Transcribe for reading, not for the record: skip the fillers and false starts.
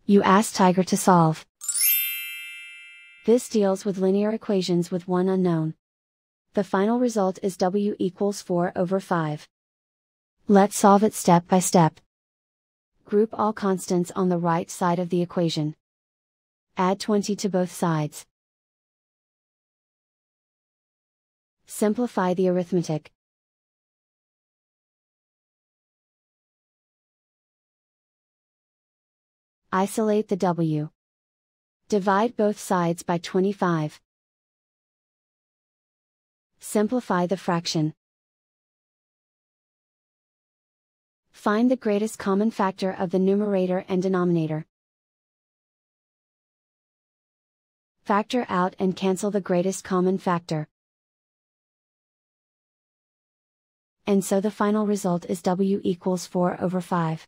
You ask Tiger to solve. This deals with linear equations with one unknown. The final result is w equals 4/5. Let's solve it step by step. Group all constants on the right side of the equation. Add 20 to both sides. Simplify the arithmetic. Isolate the w. Divide both sides by 25. Simplify the fraction. Find the greatest common factor of the numerator and denominator. Factor out and cancel the greatest common factor. And so the final result is w equals 4/5.